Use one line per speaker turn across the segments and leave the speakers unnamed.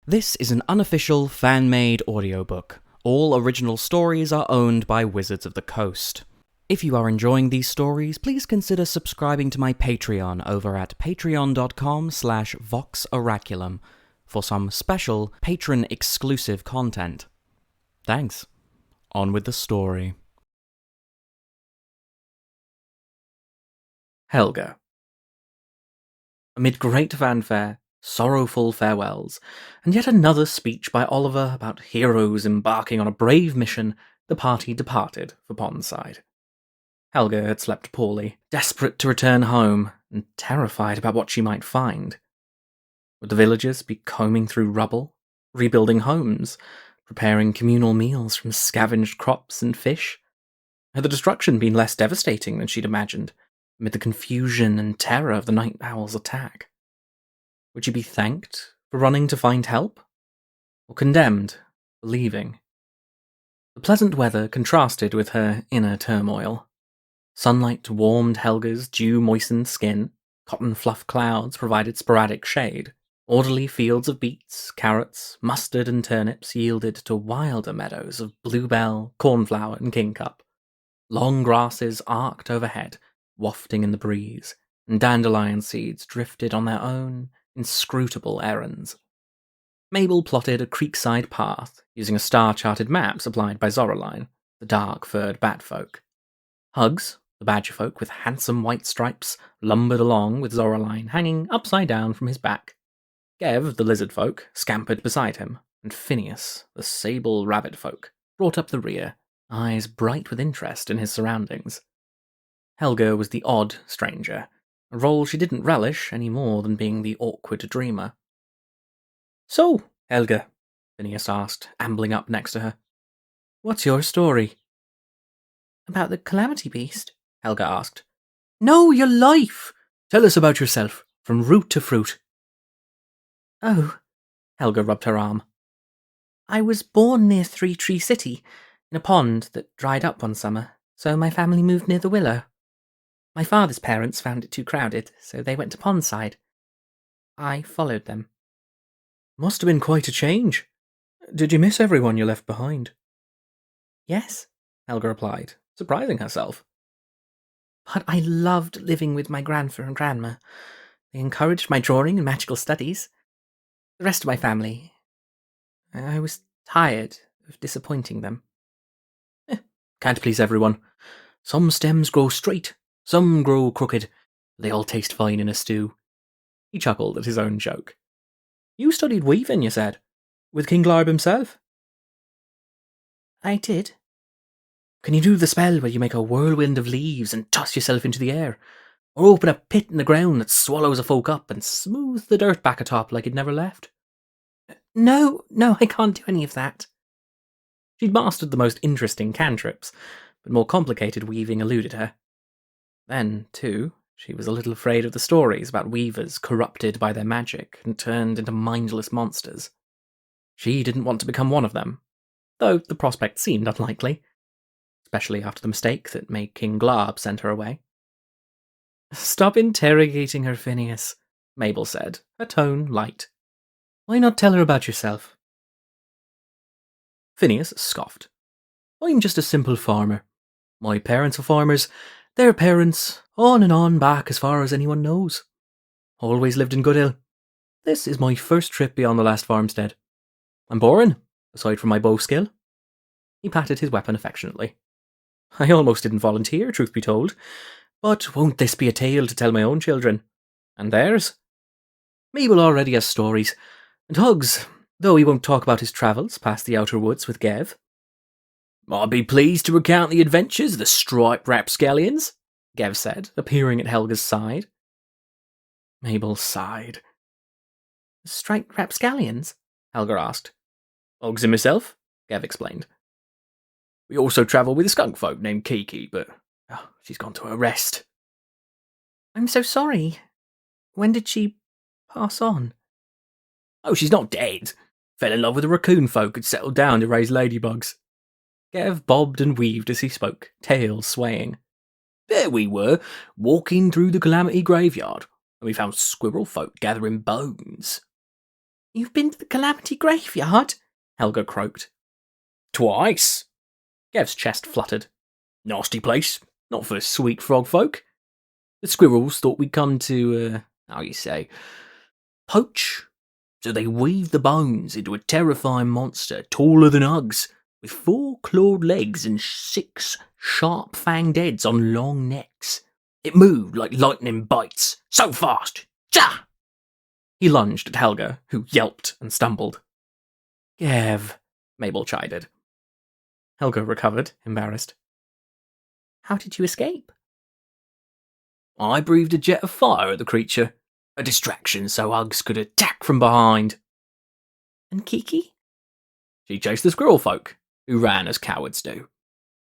This is an unofficial, fan-made audiobook. All original stories are owned by Wizards of the Coast. If you are enjoying these stories, please consider subscribing to my Patreon over at patreon.com/voxoraculum for some special patron-exclusive content. Thanks. On with the story. Helga. Amid great fanfare, sorrowful farewells, and yet another speech by Oliver about heroes embarking on a brave mission, the party departed for Pondside. Helga had slept poorly, desperate to return home, and terrified about what she might find. Would the villagers be combing through rubble, rebuilding homes, preparing communal meals from scavenged crops and fish? Had the destruction been less devastating than she'd imagined, amid the confusion and terror of the night owl's attack? Would she be thanked for running to find help? Or condemned for leaving? The pleasant weather contrasted with her inner turmoil. Sunlight warmed Helga's dew-moistened skin, cotton fluff clouds provided sporadic shade, orderly fields of beets, carrots, mustard and turnips yielded to wilder meadows of bluebell, cornflower and kingcup. Long grasses arced overhead, wafting in the breeze, and dandelion seeds drifted on their own inscrutable errands. Mabel plotted a creekside path using a star-charted map supplied by Zoraline, the dark-furred batfolk. Hugs, the badgerfolk with handsome white stripes, lumbered along with Zoraline hanging upside down from his back. Gev, the lizardfolk, scampered beside him, and Phineas, the sable rabbitfolk, brought up the rear, eyes bright with interest in his surroundings. Helga was the odd stranger, a role she didn't relish any more than being the awkward dreamer. "So, Helga," Phineas asked, ambling up next to her, "what's your story?" "About the Calamity Beast?" Helga asked. "No, your life! Tell us about yourself, from root to fruit." "Oh," Helga rubbed her arm. "I was born near Three Tree City, in a pond that dried up one summer, so my family moved near the willow. My father's parents found it too crowded, so they went to Pondside. I followed them." "Must have been quite a change. Did you miss everyone you left behind?" "Yes," Helga replied, surprising herself. "But I loved living with my grandpa and grandma. They encouraged my drawing and magical studies. The rest of my family, I was tired of disappointing them." "Can't please everyone. Some stems grow straight, some grow crooked, but they all taste fine in a stew." He chuckled at his own joke. "You studied weaving, you said? With King Glarb himself?" "I did." "Can you do the spell where you make a whirlwind of leaves and toss yourself into the air? Or open a pit in the ground that swallows a folk up and smooths the dirt back atop like it never left?" No, I can't do any of that." She'd mastered the most interesting cantrips, but more complicated weaving eluded her. Then, too, she was a little afraid of the stories about weavers corrupted by their magic and turned into mindless monsters. She didn't want to become one of them, though the prospect seemed unlikely, especially after the mistake that made King Glarb send her away. "Stop interrogating her, Phineas," Mabel said, her tone light. "Why not tell her about yourself?" Phineas scoffed. "I'm just a simple farmer. My parents were farmers, their parents, on and on back as far as anyone knows. Always lived in Goodhill. This is my first trip beyond the last farmstead. I'm boring, aside from my bow skill." He patted his weapon affectionately. "I almost didn't volunteer, truth be told, but won't this be a tale to tell my own children? And theirs? Mabel already has stories, and Hugs, though he won't talk about his travels past the outer woods with Gev." "I'd be pleased to recount the adventures of the striped rapscallions," Gev said, appearing at Helga's side. Mabel sighed. "The striped rapscallions?" Helga asked. "Hugs and myself," Gev explained. "We also travel with a skunk folk named Kiki, but she's gone to her rest." "I'm so sorry. When did she pass on?" "Oh, she's not dead. Fell in love with the raccoon folk and settled down to raise ladybugs." Gev bobbed and weaved as he spoke, tail swaying. "There we were, walking through the Calamity graveyard, and we found squirrel folk gathering bones." You've been to the Calamity Graveyard? Helga croaked. Twice. Gev's chest fluttered. Nasty place, not for sweet frog folk. The squirrels thought we'd come to, how you say, poach. So they weaved the bones into a terrifying monster taller than Uggs, with 4 clawed legs and 6 sharp fanged heads on long necks. It moved like lightning bites, so fast. Cha! He lunged at Helga, who yelped and stumbled. Gev, Mabel chided. Helga recovered, embarrassed. How did you escape? I breathed a jet of fire at the creature, a distraction so Uggs could attack from behind. And Kiki? She chased the squirrel folk, who ran as cowards do.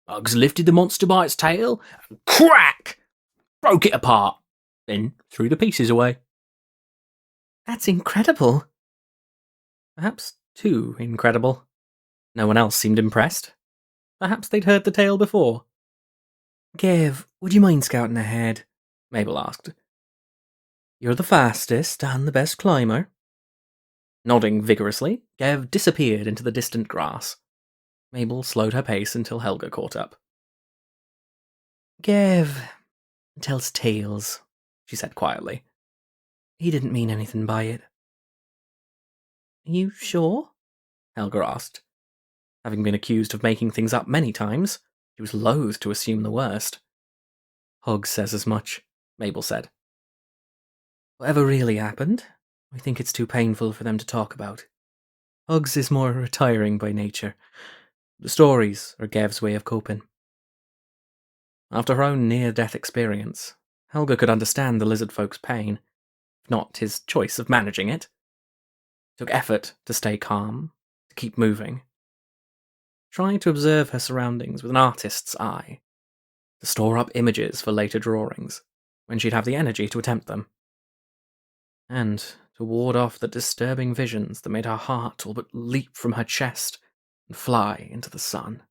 Uggs lifted the monster by its tail and crack! Broke it apart, then threw the pieces away. That's incredible. Perhaps too incredible. No one else seemed impressed. Perhaps they'd heard the tale before. Gev, would you mind scouting ahead? Mabel asked. You're the fastest and the best climber. Nodding vigorously, Gev disappeared into the distant grass. Mabel slowed her pace until Helga caught up. Gev tells tales, she said quietly. He didn't mean anything by it. You sure? Helga asked. Having been accused of making things up many times, she was loath to assume the worst. Hugg says as much, Mabel said. Whatever really happened, I think it's too painful for them to talk about. Hugg's is more retiring by nature. The stories are Gev's way of coping. After her own near-death experience, Helga could understand the lizard folk's pain, if not his choice of managing it. It took effort to stay calm, to keep moving. Try to observe her surroundings with an artist's eye, to store up images for later drawings, when she'd have the energy to attempt them. And to ward off the disturbing visions that made her heart all but leap from her chest and fly into the sun.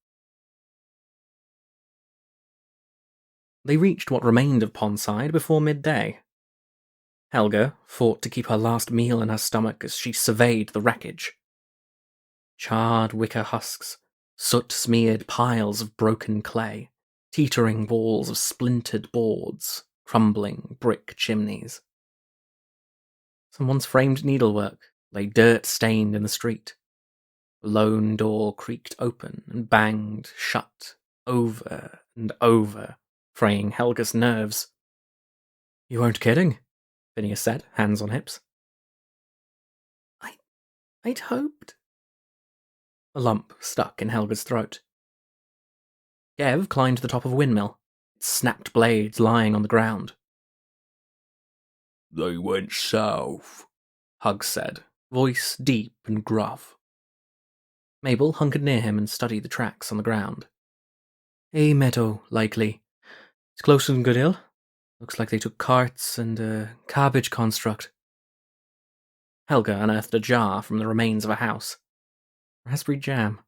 They reached what remained of Pondside before midday. Helga fought to keep her last meal in her stomach as she surveyed the wreckage. Charred wicker husks, soot-smeared piles of broken clay, teetering walls of splintered boards, crumbling brick chimneys. Someone's framed needlework lay dirt-stained in the street. The lone door creaked open and banged shut over and over, fraying Helga's nerves. You weren't kidding, Phineas said, hands on hips. I'd hoped. A lump stuck in Helga's throat. Gev climbed to the top of a windmill, its snapped blades lying on the ground. They went south, Hugg said, voice deep and gruff. Mabel hunkered near him and studied the tracks on the ground. A meadow, likely. It's closer than Goodhill. Looks like they took carts and a cabbage construct. Helga unearthed a jar from the remains of a house. Raspberry jam.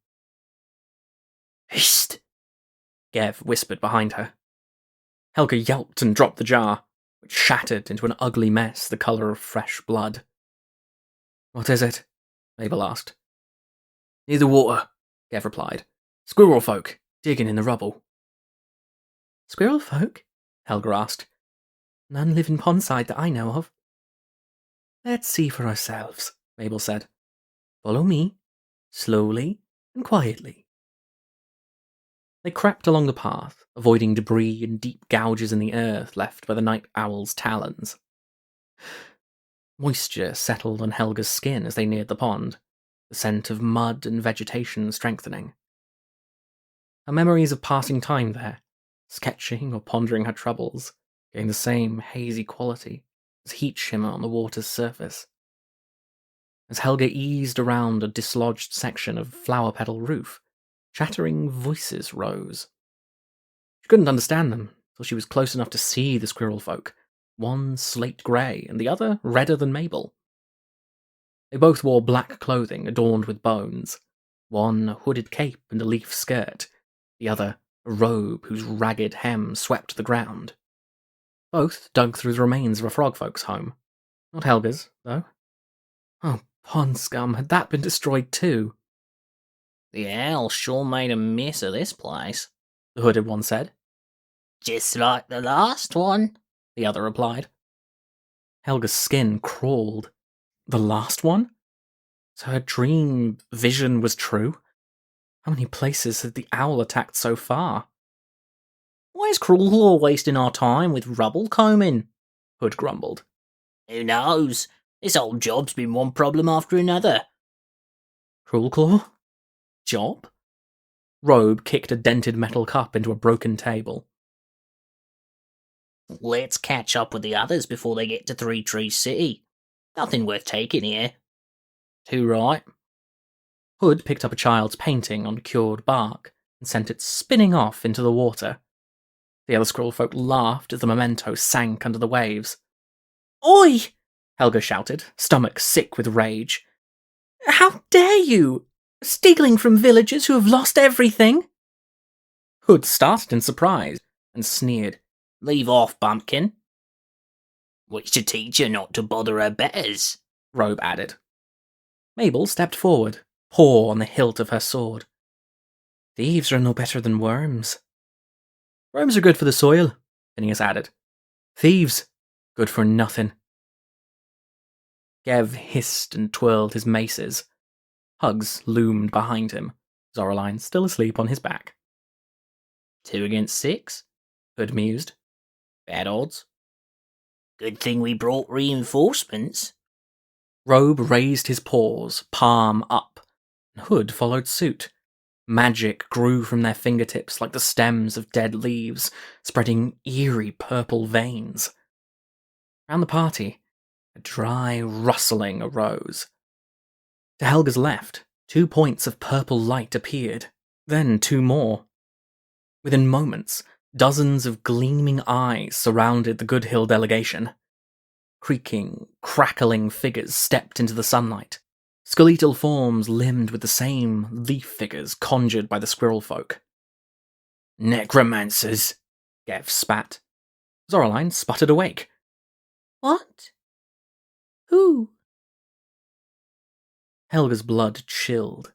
Hist! Gev whispered behind her. Helga yelped and dropped the jar, which shattered into an ugly mess the colour of fresh blood. What is it? Mabel asked. Near the water, Gev replied. Squirrel folk, digging in the rubble. Squirrel folk? Helga asked. None live in Pondside that I know of. Let's see for ourselves, Mabel said. Follow me, slowly and quietly. They crept along the path, avoiding debris and deep gouges in the earth left by the night owl's talons. Moisture settled on Helga's skin as they neared the pond, the scent of mud and vegetation strengthening. Her memories of passing time there, sketching or pondering her troubles, gained the same hazy quality as heat shimmer on the water's surface. As Helga eased around a dislodged section of flower petal roof, chattering voices rose. She couldn't understand them till she was close enough to see the squirrel folk, one slate grey and the other redder than Mabel. They both wore black clothing adorned with bones, one a hooded cape and a leaf skirt, the other a robe whose ragged hem swept the ground. Both dug through the remains of a frog folk's home. Not Helga's, though. Oh, Pond scum, had that been destroyed too?
The owl sure made a mess of this place.
The hooded one said.
Just like the last one,
The other replied. Helga's skin crawled. The last one? So her dream vision was true? How many places had the owl attacked so far?
Why's Cruel wasting our time with rubble combing?
Hood grumbled.
Who knows? This old job's been one problem after another.
Cruelclaw? Job? Robe kicked a dented metal cup into a broken table.
Let's catch up with the others before they get to Three Trees City. Nothing worth taking here.
Too right. Hood picked up a child's painting on cured bark and sent it spinning off into the water. The other squirrel folk laughed as the memento sank under the waves.
Oi!
Helga shouted, stomach sick with rage.
How dare you! Stealing from villagers who have lost everything!
Hood started in surprise and sneered.
Leave off, bumpkin. What's to teach her not to bother her betters?
Robe added. Mabel stepped forward, paw on the hilt of her sword. Thieves are no better than worms. Worms are good for the soil, Phineas added. Thieves, good for nothing. Gev hissed and twirled his maces. Hugs loomed behind him, Zoraline still asleep on his back.
2 against 6?
Hood mused.
Bad odds. Good thing we brought reinforcements.
Robe raised his paws, palm up, and Hood followed suit. Magic grew from their fingertips like the stems of dead leaves, spreading eerie purple veins. Round the party, a dry rustling arose. To Helga's left, 2 points of purple light appeared, then 2 more. Within moments, dozens of gleaming eyes surrounded the Goodhill delegation. Creaking, crackling figures stepped into the sunlight, skeletal forms limned with the same leaf figures conjured by the squirrel folk. Necromancers, Gev spat. Zoraline sputtered awake.
What? Who?
Helga's blood chilled.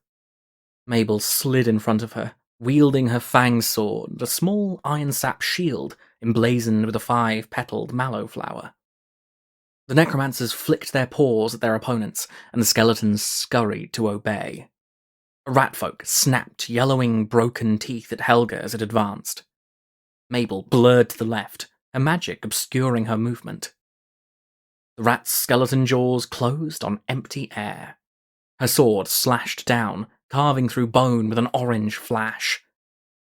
Mabel slid in front of her, wielding her fang sword and a small iron sap shield emblazoned with a 5-petaled mallow flower. The necromancers flicked their paws at their opponents, and the skeletons scurried to obey. Ratfolk snapped yellowing, broken teeth at Helga as it advanced. Mabel blurred to the left, her magic obscuring her movement. The rat's skeleton jaws closed on empty air. Her sword slashed down, carving through bone with an orange flash.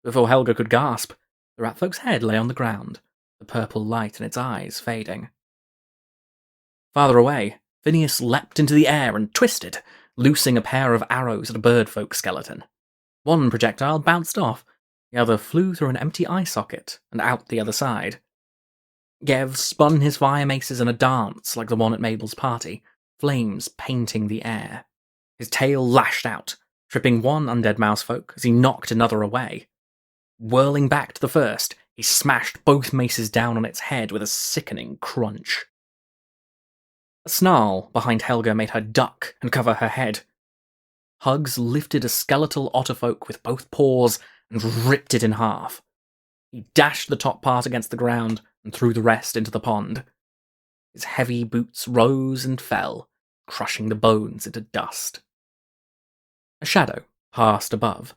Before Helga could gasp, the ratfolk's head lay on the ground, the purple light in its eyes fading. Farther away, Phineas leapt into the air and twisted, loosing a pair of arrows at a birdfolk skeleton. One projectile bounced off, the other flew through an empty eye socket and out the other side. Gev spun his fire maces in a dance like the one at Mabel's party, flames painting the air. His tail lashed out, tripping one undead mousefolk as he knocked another away. Whirling back to the first, he smashed both maces down on its head with a sickening crunch. A snarl behind Helga made her duck and cover her head. Hugs lifted a skeletal otterfolk with both paws and ripped it in half. He dashed the top part against the ground and threw the rest into the pond. His heavy boots rose and fell, crushing the bones into dust. A shadow passed above.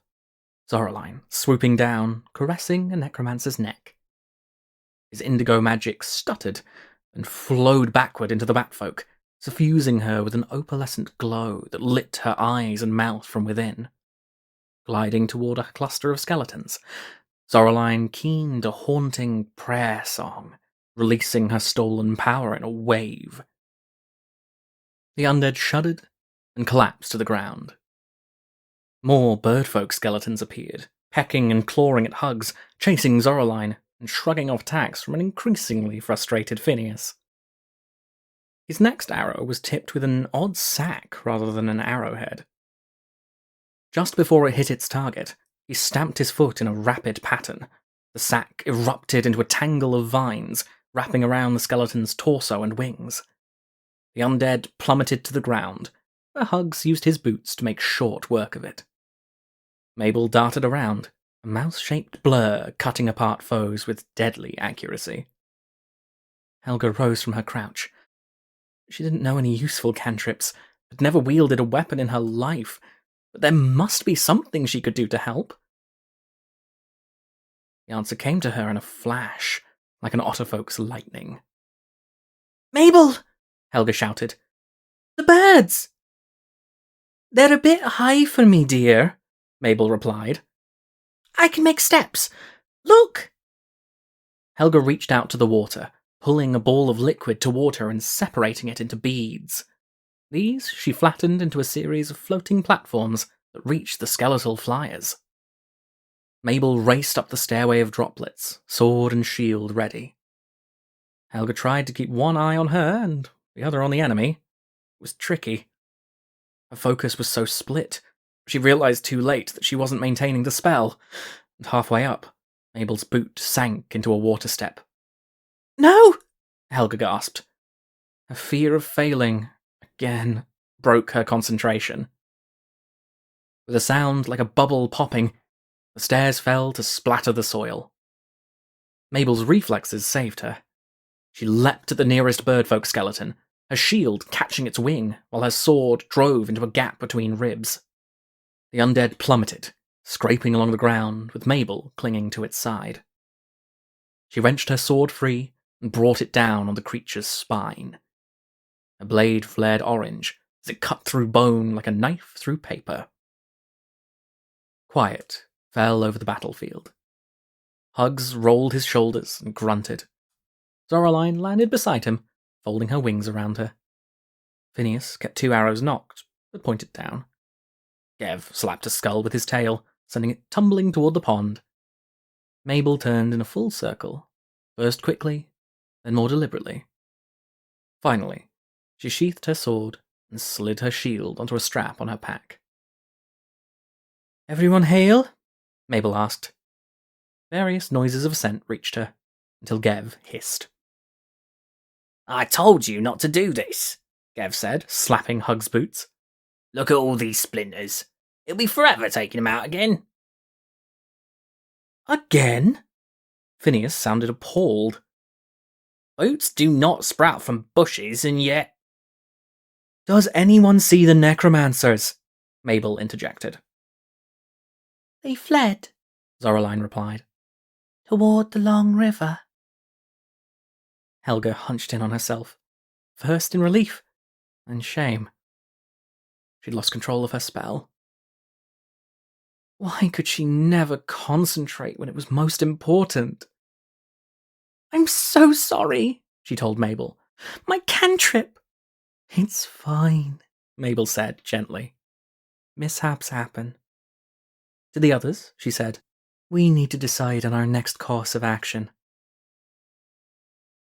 Zoraline, swooping down, caressing a necromancer's neck. His indigo magic stuttered and flowed backward into the batfolk, suffusing her with an opalescent glow that lit her eyes and mouth from within. Gliding toward a cluster of skeletons, Zoraline keened a haunting prayer song, releasing her stolen power in a wave. The undead shuddered and collapsed to the ground. More birdfolk skeletons appeared, pecking and clawing at Hugs, chasing Zoraline, and shrugging off attacks from an increasingly frustrated Phineas. His next arrow was tipped with an odd sack rather than an arrowhead. Just before it hit its target, he stamped his foot in a rapid pattern. The sack erupted into a tangle of vines, wrapping around the skeleton's torso and wings. The undead plummeted to the ground, where Hugs used his boots to make short work of it. Mabel darted around, a mouse-shaped blur cutting apart foes with deadly accuracy. Helga rose from her crouch. She didn't know any useful cantrips, had never wielded a weapon in her life, but there must be something she could do to help. The answer came to her in a flash, like an otterfolk's lightning.
Mabel!
Helga shouted.
The birds! They're a bit high for me, dear,
Mabel replied.
I can make steps. Look!
Helga reached out to the water, pulling a ball of liquid toward her and separating it into beads. These she flattened into a series of floating platforms that reached the skeletal flyers. Mabel raced up the stairway of droplets, sword and shield ready. Helga tried to keep one eye on her and the other on the enemy. It was tricky. Her focus was so split, she realized too late that she wasn't maintaining the spell, and halfway up, Mabel's boot sank into a water step.
No!
Helga gasped. Her fear of failing, again, broke her concentration. With a sound like a bubble popping, the stairs fell to splatter the soil. Mabel's reflexes saved her. She leapt at the nearest birdfolk skeleton, her shield catching its wing while her sword drove into a gap between ribs. The undead plummeted, scraping along the ground with Mabel clinging to its side. She wrenched her sword free and brought it down on the creature's spine. Her blade flared orange as it cut through bone like a knife through paper. Quiet fell over the battlefield. Hugs rolled his shoulders and grunted. Zoraline landed beside him, folding her wings around her. Phineas kept 2 arrows knocked, but pointed down. Gev slapped a skull with his tail, sending it tumbling toward the pond. Mabel turned in a full circle, first quickly, then more deliberately. Finally, she sheathed her sword and slid her shield onto a strap on her pack.
Everyone hail?
Mabel asked. Various noises of assent reached her, until Gev hissed.
I told you not to do this,
Gev said, slapping Hug's boots.
Look at all these splinters. It'll be forever taking them out again.
Again?
Phineas sounded appalled.
Boots do not sprout from bushes, and yet...
Does anyone see the necromancers?
Mabel interjected.
They fled,
Zoraline replied.
Toward the long river.
Helga hunched in on herself, first in relief, then shame. She'd lost control of her spell. Why could she never concentrate when it was most important?
I'm so sorry,
she told Mabel.
My cantrip.
It's fine, Mabel said gently. Mishaps happen. To the others, she said, we need to decide on our next course of action.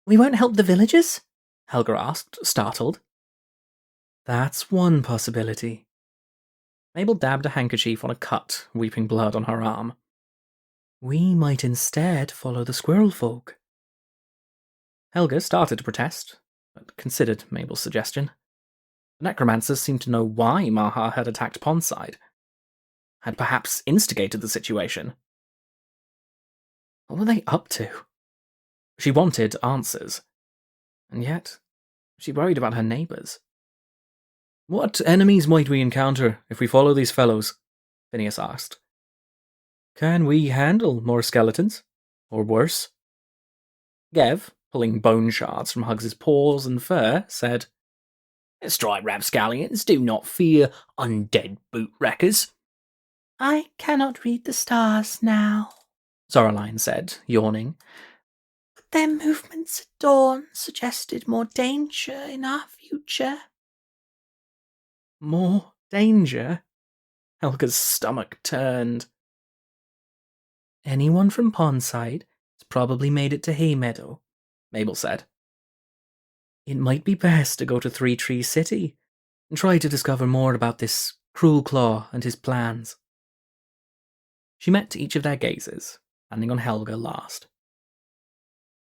We won't help the villagers?
Helga asked, startled. That's one possibility. Mabel dabbed a handkerchief on a cut, weeping blood on her arm. We might instead follow the squirrel folk. Helga started to protest, but considered Mabel's suggestion. The necromancers seemed to know why Maha had attacked Pondside. Had perhaps instigated the situation. What were they up to? She wanted answers. And yet, she worried about her neighbours. What enemies might we encounter if we follow these fellows? Phineas asked. Can we handle more skeletons? Or worse? Gev, pulling bone shards from Hugs's paws and fur, said,
Striped rapscallions do not fear undead boot wreckers.
I cannot read the stars now,
Zoraline said, yawning.
But their movements at dawn suggested more danger in our future.
More danger? Helga's stomach turned. Anyone from Pondside has probably made it to Haymeadow, Mabel said. It might be best to go to Three Tree City and try to discover more about this Cruel Claw and his plans. She met each of their gazes, landing on Helga last.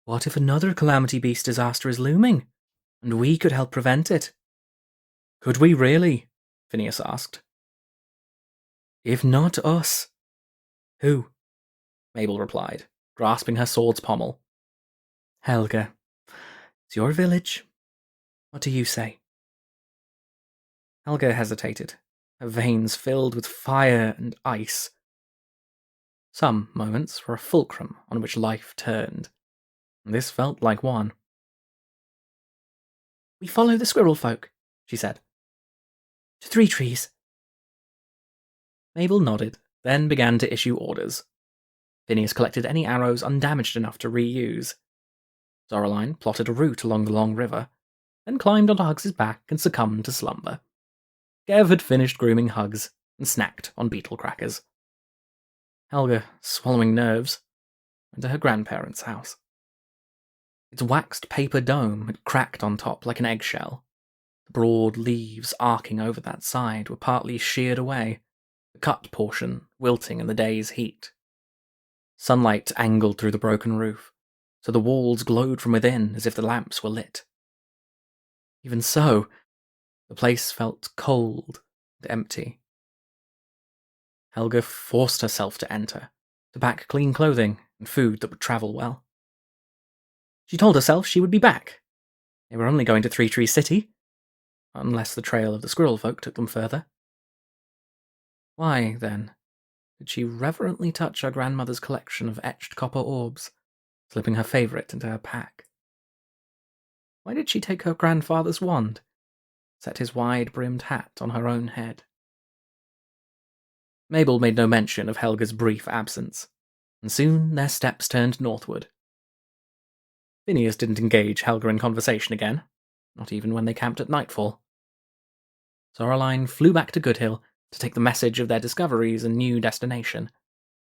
What if another Calamity Beast disaster is looming, and we could help prevent it? Could we really? Phineas asked. If not us, who? Mabel replied, grasping her sword's pommel. Helga, it's your village. What do you say? Helga hesitated, her veins filled with fire and ice. Some moments were a fulcrum on which life turned, and this felt like one. We follow the squirrel folk, she said. To Three Trees. Mabel nodded, then began to issue orders. Phineas collected any arrows undamaged enough to reuse. Zoraline plotted a route along the long river, then climbed onto Hugs's back and succumbed to slumber. Gev had finished grooming Hugs and snacked on beetle crackers. Helga, swallowing nerves, went to her grandparents' house. Its waxed paper dome had cracked on top like an eggshell. The broad leaves arcing over that side were partly sheared away, the cut portion wilting in the day's heat. Sunlight angled through the broken roof, so the walls glowed from within as if the lamps were lit. Even so, the place felt cold and empty. Helga forced herself to enter, to pack clean clothing and food that would travel well. She told herself she would be back. They were only going to Three Tree City, unless the trail of the squirrel folk took them further. Why, then, did she reverently touch her grandmother's collection of etched copper orbs, slipping her favourite into her pack? Why did she take her grandfather's wand, set his wide-brimmed hat on her own head? Mabel made no mention of Helga's brief absence, and soon their steps turned northward. Phineas didn't engage Helga in conversation again, not even when they camped at nightfall. Zoraline flew back to Goodhill to take the message of their discoveries and new destination,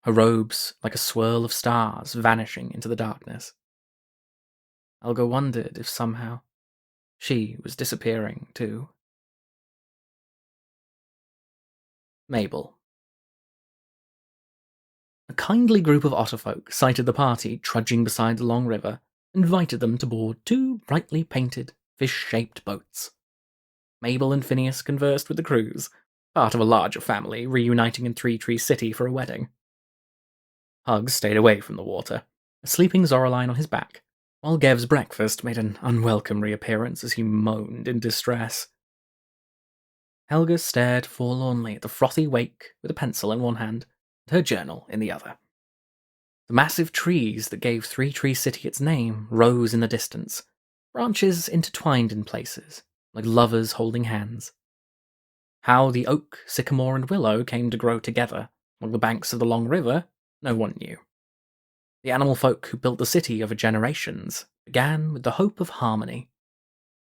her robes like a swirl of stars vanishing into the darkness. Helga wondered if somehow she was disappearing too. Mabel. A kindly group of otterfolk sighted the party trudging beside the long river and invited them to board two brightly painted, fish-shaped boats. Mabel and Phineas conversed with the crews, part of a larger family reuniting in Three Tree City for a wedding. Hugs stayed away from the water, a sleeping Zoraline on his back, while Gev's breakfast made an unwelcome reappearance as he moaned in distress. Helga stared forlornly at the frothy wake with a pencil in one hand and her journal in the other. The massive trees that gave Three Tree City its name rose in the distance, branches intertwined in places, like lovers holding hands. How the oak, sycamore, and willow came to grow together along the banks of the long river, no one knew. The animal folk who built the city over generations began with the hope of harmony.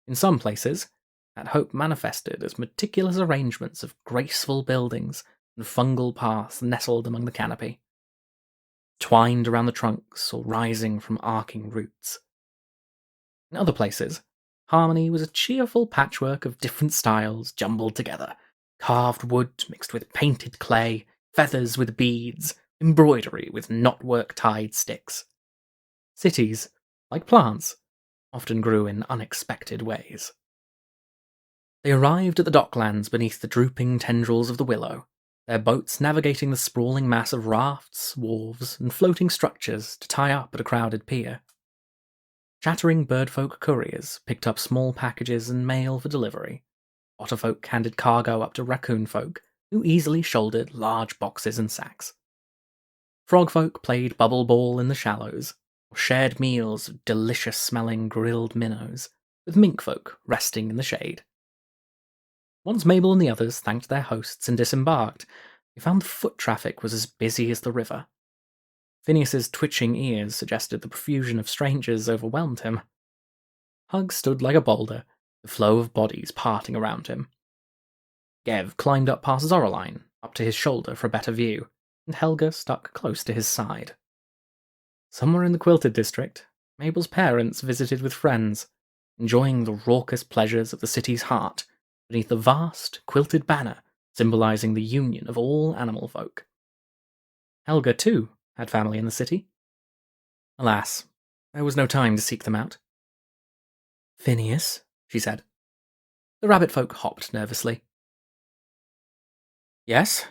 In some places, that hope manifested as meticulous arrangements of graceful buildings and fungal paths nestled among the canopy, twined around the trunks or rising from arcing roots. In other places, harmony was a cheerful patchwork of different styles jumbled together, carved wood mixed with painted clay, feathers with beads, embroidery with knotwork-tied sticks. Cities, like plants, often grew in unexpected ways. They arrived at the docklands beneath the drooping tendrils of the willow, their boats navigating the sprawling mass of rafts, wharves, and floating structures to tie up at a crowded pier. Chattering birdfolk couriers picked up small packages and mail for delivery. Otterfolk handed cargo up to raccoon folk, who easily shouldered large boxes and sacks. Frogfolk played bubble ball in the shallows, or shared meals of delicious-smelling grilled minnows, with minkfolk resting in the shade. Once Mabel and the others thanked their hosts and disembarked, they found the foot traffic was as busy as the river. Phineas's twitching ears suggested the profusion of strangers overwhelmed him. Hug stood like a boulder, the flow of bodies parting around him. Gev climbed up past Zoraline, up to his shoulder for a better view, and Helga stuck close to his side. Somewhere in the quilted district, Mabel's parents visited with friends, enjoying the raucous pleasures of the city's heart, beneath the vast, quilted banner symbolizing the union of all animal folk. Helga, too, had family in the city. Alas, there was no time to seek them out. Phineas, she said. The rabbit folk hopped nervously. Yes?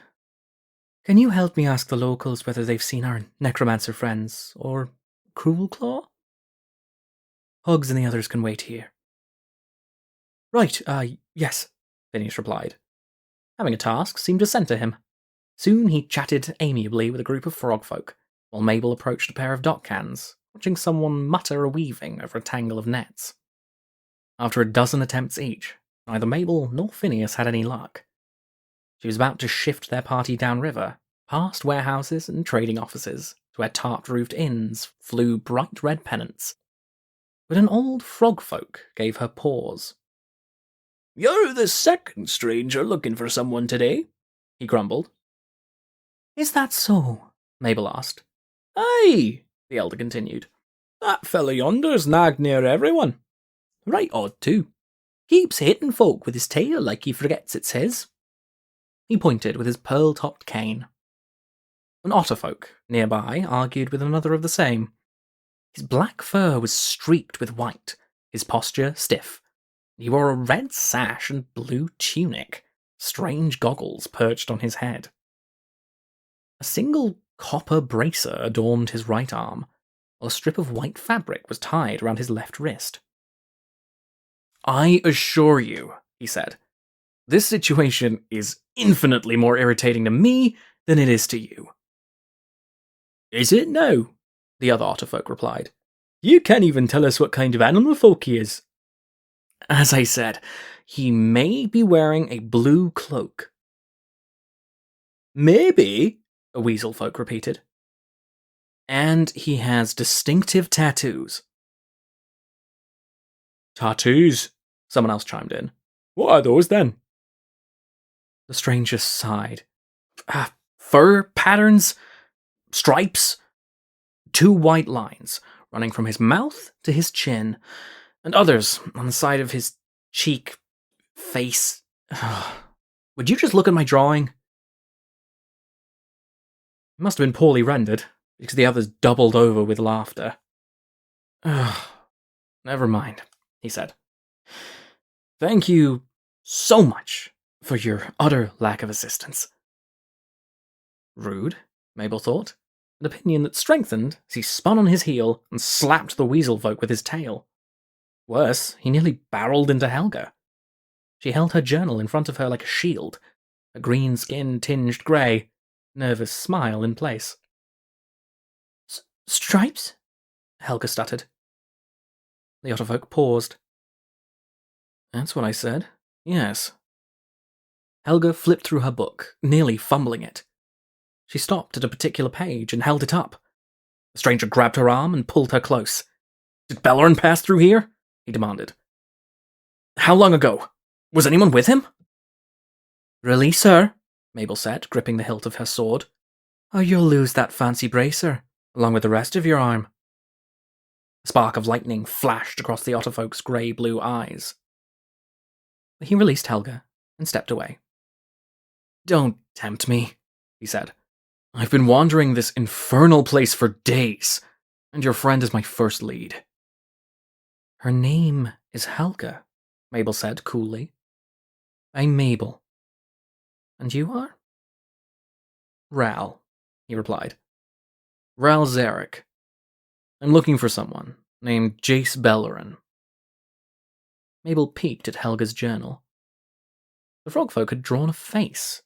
Can you help me ask the locals whether they've seen our necromancer friends, or Cruel Claw? Hugs and the others can wait here. Right, yes, Phineas replied. Having a task seemed to centre him. Soon he chatted amiably with a group of frog folk, while Mabel approached a pair of dock cans, watching someone mutter a weaving over a tangle of nets. After a dozen attempts each, neither Mabel nor Phineas had any luck. She was about to shift their party downriver, past warehouses and trading offices, to where tarp-roofed inns flew bright red pennants. But an old frog folk gave her pause.
You're the second stranger looking for someone today, he grumbled.
Is that so? Mabel asked.
Aye, the elder continued. That fella yonder's nagged near everyone. Right odd, too. Keeps hitting folk with his tail like he forgets it's his.
He pointed with his pearl-topped cane. An otterfolk nearby argued with another of the same. His black fur was streaked with white, his posture stiff. He wore a red sash and blue tunic, strange goggles perched on his head. A single copper bracer adorned his right arm, while a strip of white fabric was tied around his left wrist. I assure you, he said, this situation is infinitely more irritating to me than it is to you.
Is it now?
The other otterfolk replied.
You can't even tell us what kind of animal folk he is.
As I said, he may be wearing a blue cloak.
Maybe,
a weasel folk repeated. And he has distinctive tattoos.
Tattoos?
Someone else chimed in.
What are those then?
The stranger sighed. Fur patterns? Stripes? 2 white lines running from his mouth to his chin, and others on the side of his cheek, face. Would you just look at my drawing? It must have been poorly rendered, because the others doubled over with laughter. Never mind, he said. Thank you so much for your utter lack of assistance. Rude, Mabel thought, an opinion that strengthened as he spun on his heel and slapped the weasel folk with his tail. Worse, he nearly barreled into Helga. She held her journal in front of her like a shield, her green skin tinged grey, nervous smile in place. Stripes? Helga stuttered. The otterfolk paused. That's what I said. Yes. Helga flipped through her book, nearly fumbling it. She stopped at a particular page and held it up. The stranger grabbed her arm and pulled her close. Did Bellerin pass through here? He demanded. How long ago? Was anyone with him? Release her, Mabel said, gripping the hilt of her sword, or you'll lose that fancy bracer, along with the rest of your arm. A spark of lightning flashed across the otterfolk's grey-blue eyes. He released Helga and stepped away. Don't tempt me, he said. I've been wandering this infernal place for days, and your friend is my first lead. Her name is Helga, Mabel said coolly. I'm Mabel. And you are? Ral, he replied. Ral Zarek. I'm looking for someone named Jace Bellerin. Mabel peeked at Helga's journal. The frogfolk had drawn a face.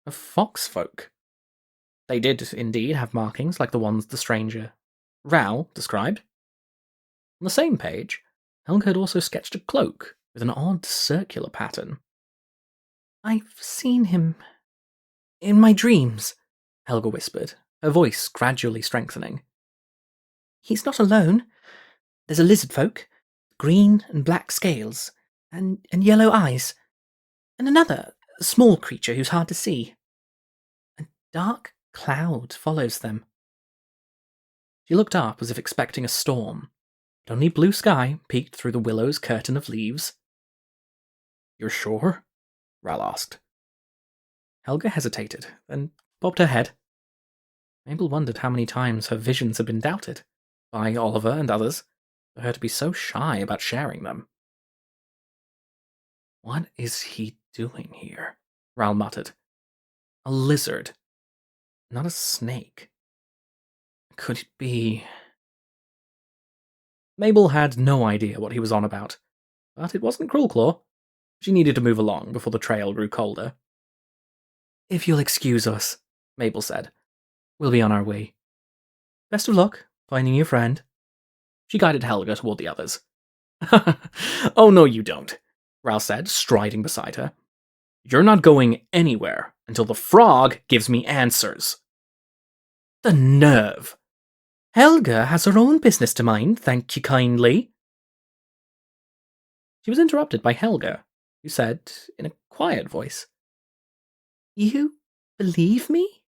A foxfolk. They did indeed have markings like the ones the stranger, Ral, described. On the same page, Helga had also sketched a cloak with an odd circular pattern. I've seen him in my dreams, Helga whispered, her voice gradually strengthening. He's not alone. There's a lizard folk, green and black scales, and yellow eyes, and another, small creature who's hard to see. A dark cloud follows them. She looked up as if expecting a storm, but only blue sky peeked through the willow's curtain of leaves. You're sure? Ral asked. Helga hesitated, then bobbed her head. Mabel wondered how many times her visions had been doubted, by Oliver and others, for her to be so shy about sharing them. What is he doing here? Ral muttered. A lizard. Not a snake. Could it be... Mabel had no idea what he was on about, but it wasn't Cruelclaw. She needed to move along before the trail grew colder. "If you'll excuse us," Mabel said, "we'll be on our way. Best of luck finding your friend." She guided Helga toward the others. "Oh, no, you don't," Ral said, striding beside her. "You're not going anywhere until the frog gives me answers." The nerve! "Helga has her own business to mind, thank you kindly." She was interrupted by Helga, who said, in a quiet voice, "You believe me?"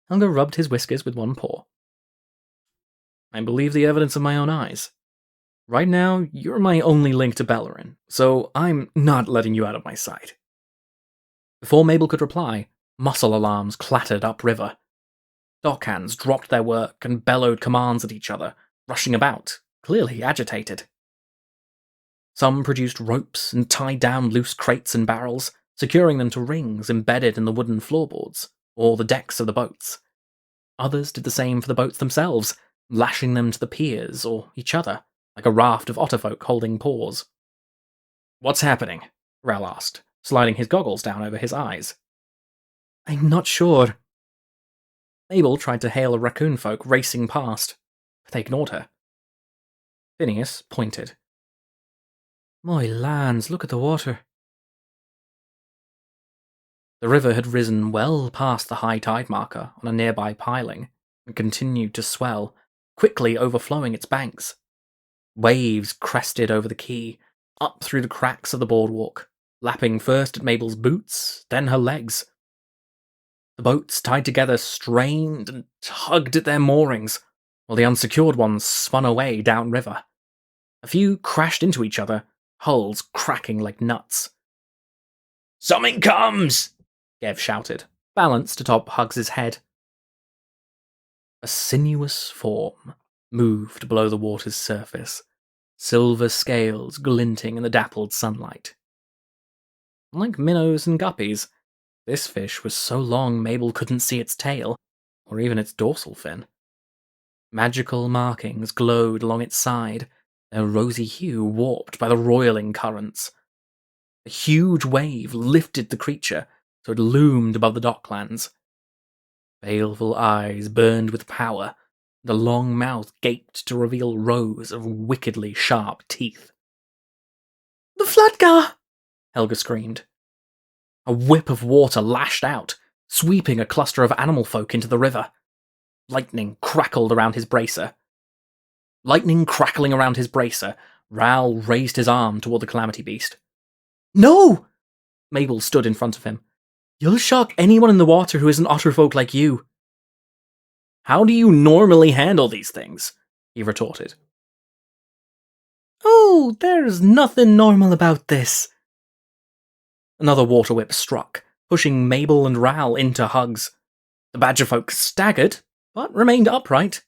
Helga rubbed his whiskers with one paw. "I believe the evidence of my own eyes. Right now, you're my only link to Bellerin, so I'm not letting you out of my sight." Before Mabel could reply, mussel alarms clattered upriver. Dockhands dropped their work and bellowed commands at each other, rushing about, clearly agitated. Some produced ropes and tied down loose crates and barrels, securing them to rings embedded in the wooden floorboards, or the decks of the boats. Others did the same for the boats themselves, lashing them to the piers or each other, like a raft of otterfolk holding paws. "What's happening?" Ral asked, sliding his goggles down over his eyes. "I'm not sure." Mabel tried to hail a raccoon folk racing past, but they ignored her. Phineas pointed. "My lands, look at the water." The river had risen well past the high tide marker on a nearby piling, and continued to swell, quickly overflowing its banks. Waves crested over the quay, up through the cracks of the boardwalk, lapping first at Mabel's boots, then her legs. The boats tied together strained and tugged at their moorings, while the unsecured ones spun away downriver. A few crashed into each other, hulls cracking like nuts. "Something comes!" Gev shouted, balanced atop Hugs's head. A sinuous form moved below the water's surface, silver scales glinting in the dappled sunlight. Like minnows and guppies, this fish was so long Mabel couldn't see its tail, or even its dorsal fin. Magical markings glowed along its side, their rosy hue warped by the roiling currents. A huge wave lifted the creature so it loomed above the docklands. Baleful eyes burned with power, and a long mouth gaped to reveal rows of wickedly sharp teeth.
"The Floodgar!"
Helga screamed. A whip of water lashed out, sweeping a cluster of animal folk into the river. Lightning crackled around his bracer. Lightning crackling around his bracer, Ral raised his arm toward the calamity beast. "No!" Mabel stood in front of him. "You'll shock anyone in the water who isn't otterfolk like you." "How do you normally handle these things?" he retorted.
"Oh, there's nothing normal about this."
Another water whip struck, pushing Mabel and Ral into Hugs. The badgerfolk staggered, but remained upright.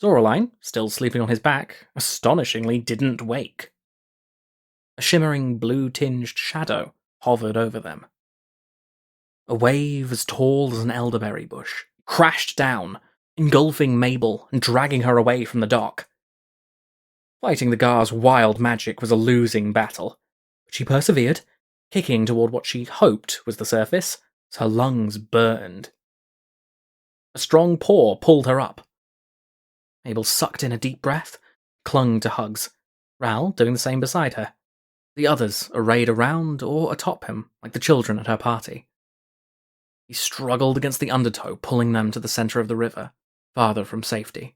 Zoraline, still sleeping on his back, astonishingly didn't wake. A shimmering blue-tinged shadow hovered over them. A wave as tall as an elderberry bush crashed down, engulfing Mabel and dragging her away from the dock. Fighting the Gar's wild magic was a losing battle, but she persevered, kicking toward what she hoped was the surface, as her lungs burned. A strong paw pulled her up. Mabel sucked in a deep breath, clung to Hugs, Ral doing the same beside her, the others arrayed around or atop him like the children at her party. He struggled against the undertow, pulling them to the center of the river, farther from safety.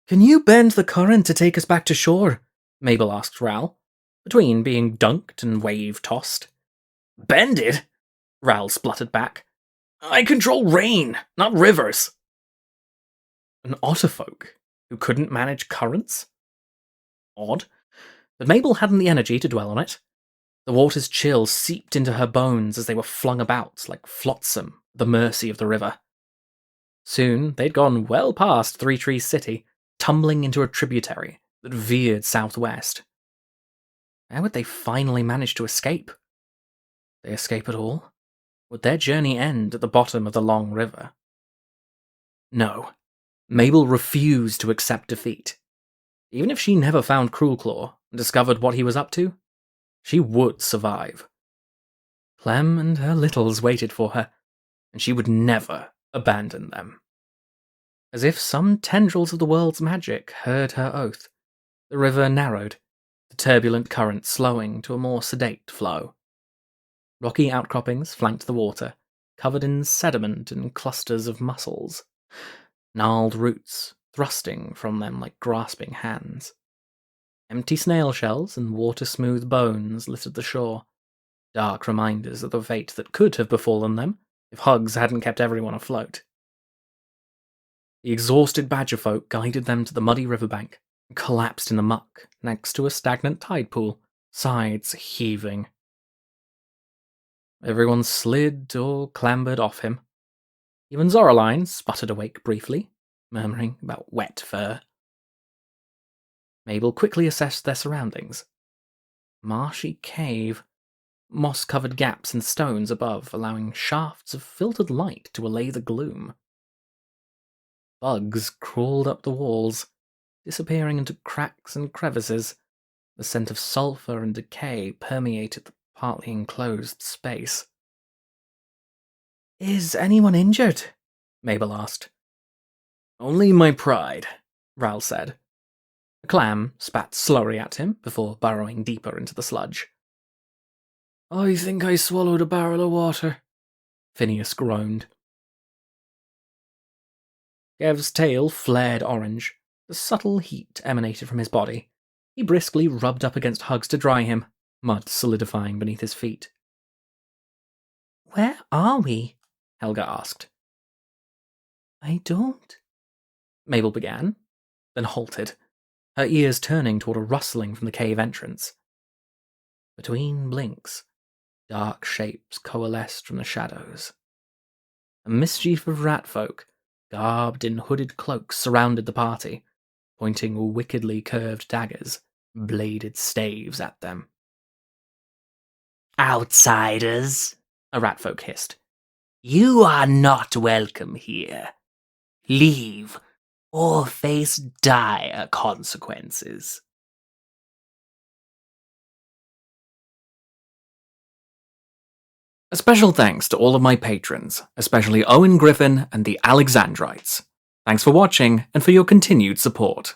"Can you bend the current to take us back to shore?"
Mabel asked Ral, between being dunked and wave-tossed. "Bend it?" Ral spluttered back. "I control rain, not rivers." An otterfolk who couldn't manage currents? Odd, but Mabel hadn't the energy to dwell on it. The water's chill seeped into her bones as they were flung about like flotsam at the mercy of the river. Soon they'd gone well past Three Trees City, tumbling into a tributary that veered southwest. How would they finally manage to escape? They escape at all? Would their journey end at the bottom of the long river? No. Mabel refused to accept defeat. Even if she never found Cruelclaw and discovered what he was up to, she would survive. Clem and her littles waited for her, and she would never abandon them. As if some tendrils of the world's magic heard her oath, the river narrowed, the turbulent current slowing to a more sedate flow. Rocky outcroppings flanked the water, covered in sediment and clusters of mussels, gnarled roots thrusting from them like grasping hands. Empty snail shells and water-smooth bones littered the shore, dark reminders of the fate that could have befallen them if Hugs hadn't kept everyone afloat. The exhausted badger folk guided them to the muddy riverbank and collapsed in the muck next to a stagnant tide pool, sides heaving. Everyone slid or clambered off him. Even Zoraline sputtered awake briefly, murmuring about wet fur. Mabel quickly assessed their surroundings. Marshy cave, moss-covered gaps in stones above, allowing shafts of filtered light to allay the gloom. Bugs crawled up the walls, disappearing into cracks and crevices. The scent of sulphur and decay permeated the partly enclosed space.
"Is anyone injured?"
Mabel asked. "Only my pride," Ral said. A clam spat slurry at him before burrowing deeper into the sludge.
"I think I swallowed a barrel of water,"
Phineas groaned. Gev's tail flared orange. The subtle heat emanated from his body. He briskly rubbed up against Hugs to dry him, mud solidifying beneath his feet.
"Where are we?"
Helga asked.
"I don't,"
Mabel began, then halted, her ears turning toward a rustling from the cave entrance. Between blinks, dark shapes coalesced from the shadows. A mischief of ratfolk, garbed in hooded cloaks, surrounded the party, pointing wickedly curved daggers, bladed staves at them.
"Outsiders,"
a ratfolk hissed.
"You are not welcome here. Leave, or face dire consequences."
A special thanks to all of my patrons, especially Owen Griffin and the Alexandrites. Thanks for watching and for your continued support.